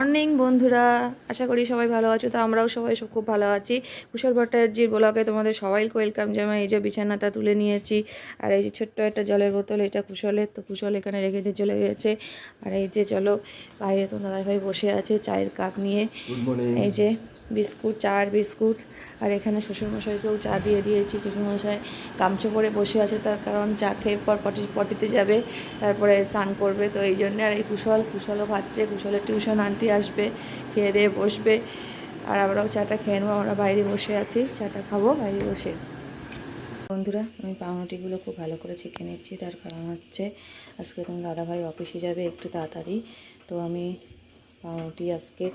Morning বন্ধুরা, আশা করি সবাই ভালো আছো। তো আমরাও সবাই খুব ভালো আছি। কুশল ভট্টাচার্যের ব্লগে তোমাদের সবাইকে ওয়েলকাম জানাই। এই যে বিছানাটা তুলে নিয়েছি, আর এই যে ছোট্ট একটা জলের বোতল, এটা কুশলের। তো কুশল এখানে রেখে দিয়ে চলে গেছে। আর এই যে চলো বাইরে তো দাদাভাই বসে আছে চায়ের কাপ নিয়ে। এই যে বিস্কুট, চা আর বিস্কুট। আর এখানে শ্বশুরমশাইকেও চা দিয়ে দিয়েছি। শ্বশুরমশাই গামছা পরে বসে আছে, তার কারণ চা খেয়ে পর পটিতে যাবে, তারপরে স্নান করবে। তো এই জন্যে। আর এই কুশলও খাচ্ছে। কুশলের টিউশন আন্টি আসবে, খেয়ে দিয়ে বসবে, আর আমরাও চাটা খেয়ে নেবো। আমরা বাইরে বসে আছি, চাটা খাবো বাইরে বসে। বন্ধুরা, আমি পাউরুটিগুলো খুব ভালো করে ছেঁকে নিচ্ছি। তার কারণ হচ্ছে আজকে তোমার দাদাভাই অফিসে যাবে একটু তাড়াতাড়ি। তো আমি পাউরুটি আজকে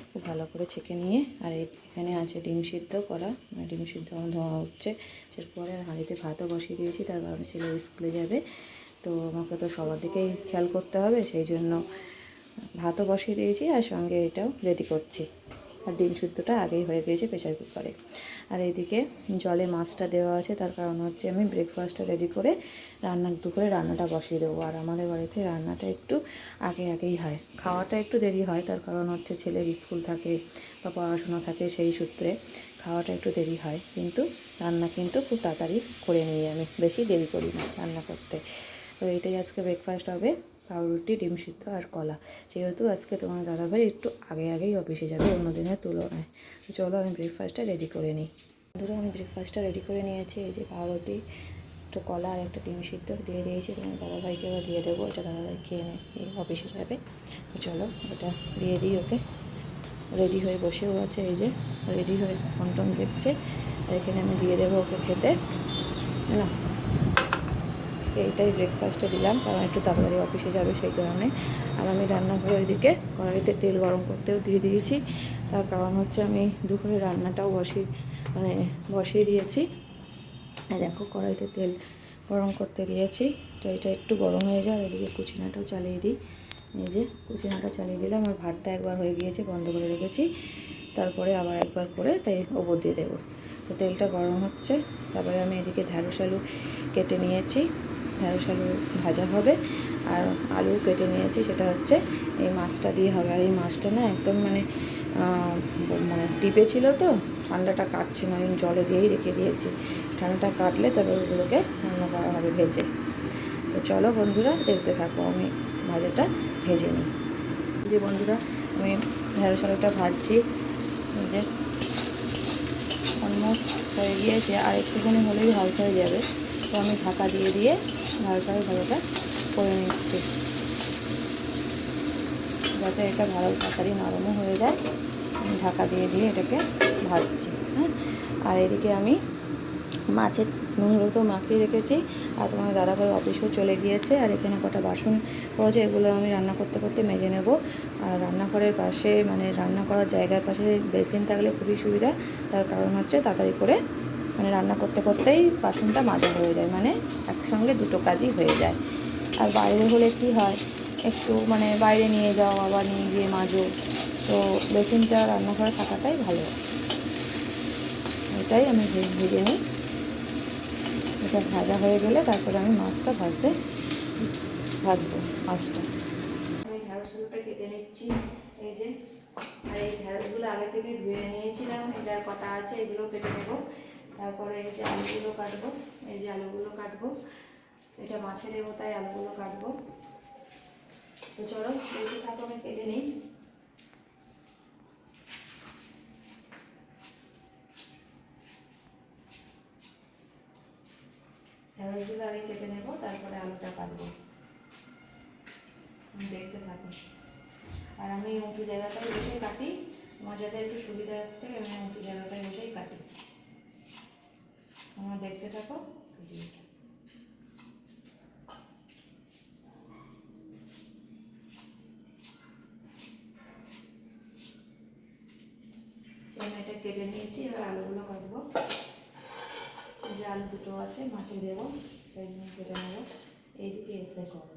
খুব ভালো করে ছেঁকে নিয়ে, আর এখানে আছে ডিম সিদ্ধ করা, ডিম সিদ্ধ আমার ধোয়া হচ্ছে। এরপরে হাঁড়িতে ভাতও বসিয়ে দিয়েছি, তার কারণ ছেলে স্কুলে যাবে। তো আমাকে তো সবার দিকেই খেয়াল করতে হবে, সেই জন্য ভাতও বসিয়ে দিয়েছি, আর সঙ্গে এটাও রেডি করছি। আর ডিম সিদ্ধটা আগেই হয়ে গিয়েছে প্রেসার কুকারে। আর এইদিকে জলে মাছটা দেওয়া আছে, তার কারণ হচ্ছে আমি ব্রেকফাস্টটা রেডি করে দুপুরে রান্নাটা বসিয়ে দেবো। আর আমাদের বাড়িতে রান্নাটা একটু আগেই হয়, খাওয়াটা একটু দেরি হয়। তার কারণ হচ্ছে ছেলের স্কুল থাকে বা পড়াশোনা থাকে, সেই সূত্রে খাওয়াটা একটু দেরি হয়। কিন্তু রান্না কিন্তু খুব তাড়াতাড়ি করে নিই, আমি বেশি দেরি করি না রান্না করতে। তো এটাই আজকে ব্রেকফাস্ট হবে, পাউরুটি, ডিম সিদ্ধ আর কলা। যেহেতু আজকে তোমার দাদাভাই একটু আগেই অফিসে যাবে অন্য দিনের তুলনায়। তো চলো আমি ব্রেকফাস্টটা রেডি করে নিই। ধরো আমি ব্রেকফাস্টটা রেডি করে নিয়েছি। এই যে পাউরুটি, একটা কলা আর একটা ডিম সিদ্ধ দিয়ে দিয়েছি। তোমার দাদাভাইকে এবার দিয়ে দেবো, এটা দাদাভাই খেয়ে অফিসে যাবে। তো চলো এটা দিয়ে দিই ওকে। রেডি হয়ে বসেও আছে, এই যে রেডি হয়ে ফোন দেখছে। আর এখানে আমি দিয়ে দেবো ওকে খেতে। না, আজকে এটাই ব্রেকফাস্টে দিলাম, কারণ একটু তাড়াতাড়ি অফিসে যাবে সেই কারণে। আর আমি রান্নাঘরের দিকে কড়াইতে তেল গরম করতেও দিয়ে দিয়েছি। তার কারণ হচ্ছে আমি দুপুরে রান্নাটাও বসিয়ে দিয়েছি। আর দেখো কড়াইতে তেল গরম করতে দিয়েছি। তো এটা একটু গরম হয়ে যায়। এদিকে কুচিনাটাও চালিয়ে দিই। এই যে কুচিনাটা চালিয়ে দিলাম। আর ভাতটা একবার হয়ে গিয়েছে, বন্ধ করে রেখেছি। তারপরে আবার একবার করে তাই ওপর দিয়ে দেবো। তো তেলটা গরম হচ্ছে। তারপরে আমি এদিকে ঢ্যাঁড়স আলু কেটে নিয়েছি, ঢ্যাঁড়স আলু ভাজা হবে। আর আলু কেটে নিয়েছি, সেটা হচ্ছে এই মাছটা দিয়ে হবে। আর এই মাছটা না একদম মানে ডিপে ছিল, তো ঠান্ডাটা কাটছে না, আমি জলে দিয়েই রেখে দিয়েছি। ঠান্ডাটা কাটলে তবে ওগুলোকে রান্না করা হবে ভেজে। তো চলো বন্ধুরা, দেখতে থাকো, আমি ভাজাটা ভেজে নিই। যে বন্ধুরা, আমি ঢ্যাঁড়স আলুটা ভাজছি। এই যে অলমোস্ট হয়ে গিয়েছে, আর একটুখানি হলেই হালকা হয়ে যাবে। তো আমি ঢাকা দিয়ে হালকা ভাজাটা করে নিচ্ছি, যাতে এটা ভালো তাড়াতাড়ি নরমও হয়ে যায়। আমি ঢাকা দিয়ে এটাকে ভাজছি। হ্যাঁ, আর এদিকে আমি মাছের নুন হলুদ মাখিয়ে রেখেছি। আর তোমার দাদাভাই অফিসেও চলে গিয়েছে। আর এখানে কটা বাসন পড়েছে, এগুলো আমি রান্না করতে মেজে নেব। আর রান্নাঘরের পাশে, মানে রান্না করার জায়গার পাশে বেসিন থাকলে খুবই সুবিধা। তার কারণ হচ্ছে তাড়াতাড়ি করে রান্না করতেই বাসনটা মাজা হয়ে যায়, মানে একসঙ্গে দুটো কাজই হয়ে যায়। আর বাইরে হলে কি হয়, একটু বাইরে নিয়ে যাও, আবার নিয়ে গিয়ে মাজো। তো বেসিনটা রান্নাঘরে থাকাটাই ভালো। এটাই আমি ভেজে নিই। এটা ভাজা হয়ে গেলে তারপরে আমি মাছটা ভাজবো মাছটা। আমি ঢ্যাঁড়সগুলোটা কেটে নিচ্ছি। এই যে, আর এই ঢ্যাঁড়সগুলো আগে থেকে ধুয়ে নিয়েছিলাম। এটা কটা আছে, এগুলো কেটে নেবো। তারপরে এই যে আলুগুলো কাটবো, এটা মাছে দেবো, তাই আলুগুলো কাটবো। তো চলো দেখতে থাকো, আমি কেটে নিই। ঢ্যাঁড়সগুলো আগে কেটে নেবো, তারপরে আলুটা কাটবো। দেখতে থাকো। আর আমি উঁচু জায়গাটায় বসেই কাটি, আমার যাতে একটু সুবিধা থেকে আমি উঁচু জায়গাটায় বসেই কাটি। আমার দেখতে থাকো ভিডিওটা। আমি এটা কেটে নিয়েছি, এবার আলুগুলো কাটবো। যে আলু দুটো আছে মাছে দেবো, সেই জন্য কেটে নেবো। এইদিকে এসে করবো।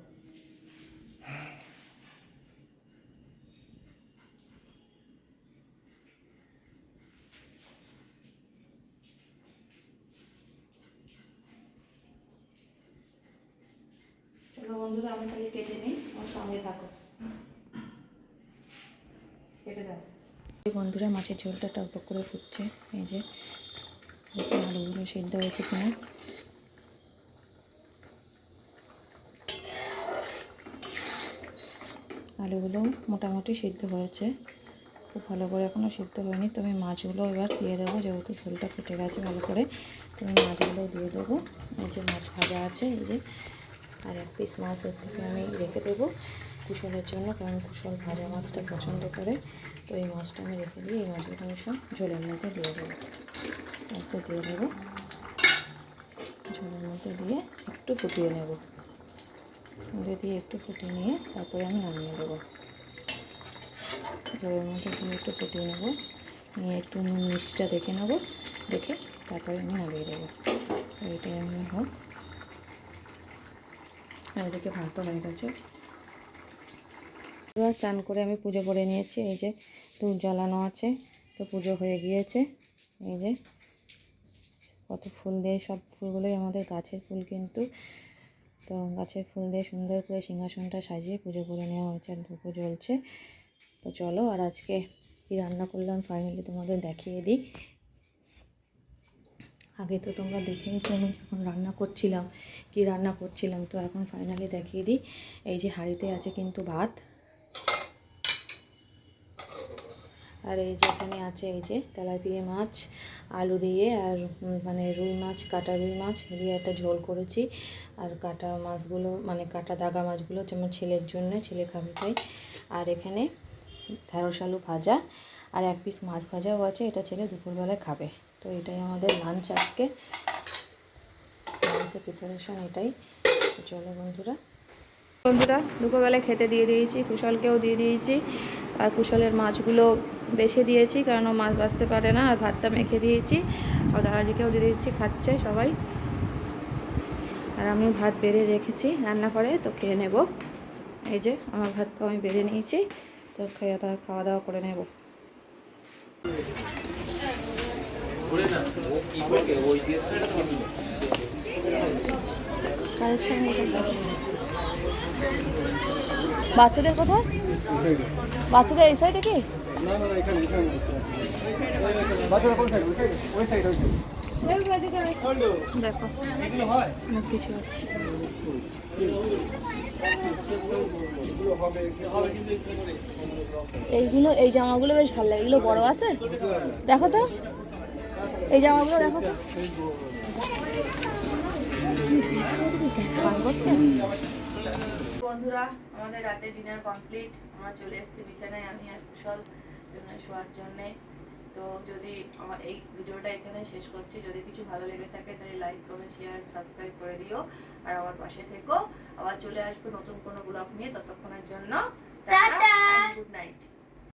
চলো বন্ধুরা, আমি তাহলে কেটে নিই, আমার সঙ্গে থাকো। বন্ধুরা মাছের ঝোলটা টকটক করে ফুটছে। এই যে দেখুন আলুগুলো সিদ্ধ হয়েছে কিনা। আলুগুলো মোটামুটি সিদ্ধ হয়েছে, খুব ভালো করে এখনও সিদ্ধ হয়নি। তো আমি মাছগুলো এবার দিয়ে দেবো, যেহেতু ঝোলটা ফুটে গেছে ভালো করে। তো আমি মাছগুলো দিয়ে দেবো। এই যে মাছ ভাজা আছে, এই যে আর এক পিস মাছ এর থেকে আমি রেখে দেবো কুশলের জন্য, কারণ কুশল ভাজা মাছটা পছন্দ করে। তো এই মাছটা আমি রেখে দিয়ে এই মাছগুলো আমি সব ঝোলের মধ্যে দিয়ে দেবো। মাছটা দিয়ে দেবো, ঝোলের মধ্যে দিয়ে একটু ফুটিয়ে নেব। মধ্যে দিয়ে একটু ফুটিয়ে নিয়ে তারপরে আমি নামিয়ে দেবো। ঝোলের মধ্যে দিয়ে একটু ফুটিয়ে নেব, নিয়ে একটু মিষ্টিটা দেখে নেব, দেখে তারপরে আমি নামিয়ে দেবো। তো এটাই আমি হোক। আর এদিকে ভাতও হয়ে গেছে। এবার চান করে আমি পুজো করে নিয়েছি। এই যে ধূপ জ্বালানো আছে, তো পুজো হয়ে গিয়েছে। এই যে কত ফুল দিয়ে, সব ফুলগুলোই আমাদের গাছের ফুল কিন্তু। তো গাছের ফুল দিয়ে সুন্দর করে সিংহাসনটা সাজিয়ে পুজো করে নেওয়া হয়েছে, আর ধূপও জ্বলছে। তো চলো, আর আজকে কী রান্না করলাম ফাইনালি তোমাদের দেখিয়ে দিই। আগে তো তোমরা দেখেইছো আমি যখন রান্না করছিলাম কী রান্না করছিলাম, তো এখন ফাইনালি দেখিয়ে দিই। এই যে হাঁড়িতে আছে কিন্তু ভাত, আর এই যে এখানে আছে এই যে তেলাপিয়া মাছ আলু দিয়ে, আর মানে রুই মাছ, কাটা রুই মাছ দিয়ে একটা ঝোল করেছি। আর কাটা মাছগুলো মানে কাটা দাগা মাছগুলো যেমন ছেলের জন্য, ছেলে খাবে তাই। আর এখানে ঢেঁড়স আলু ভাজা, আর এক পিস মাছ ভাজাও আছে, এটা ছেলে দুপুরবেলায় খাবে। তো এটাই আমাদের লাঞ্চ আজকে, লাঞ্চের প্রিপারেশন এটাই। চলো বন্ধুরা দুপুরবেলায় খেতে দিয়ে দিয়েছি, কুশলকেও দিয়ে দিয়েছি। আর কুশলের মাছগুলো বেছে দিয়েছি, কারণ ও মাছ বাছতে পারে না। আর ভাতটা মেখে দিয়েছি, আর দাদাজিকেও দিয়ে দিয়েছি, খাচ্ছে সবাই। আর আমিও ভাত বেড়ে রেখেছি রান্না করে, তো খেয়ে নেব। এই যে আমার ভাতটা আমি বেড়ে নিয়েছি, তো খাওয়া দাওয়া করে নেব। বাচ্চাদের কোথায়? বাচ্চাদের এই সাইডে কি? দেখো অনেক কিছু আছে। এইগুলো, এই জামাগুলো বেশ ভালো লাগে, এগুলো বড় আছে। দেখো তো এই জামাগুলো, দেখো তো বন্ধুরা। আমাদের রাতে ডিনার কমপ্লিট, আমরা চলে এসেছি বিছানায়, আমি আর কুশল শোয়ার জন্যে। তো যদি আমার এই ভিডিওটা এখানে শেষ করছি, যদি কিছু ভালো লেগে থাকে তাহলে লাইক কমেন্ট শেয়ার সাবস্ক্রাইব করে দিও, আর আমার পাশে থেকো। আবার চলে আসবো নতুন কোনো ব্লগ নিয়ে, ততক্ষণের জন্য টাটা, গুড নাইট।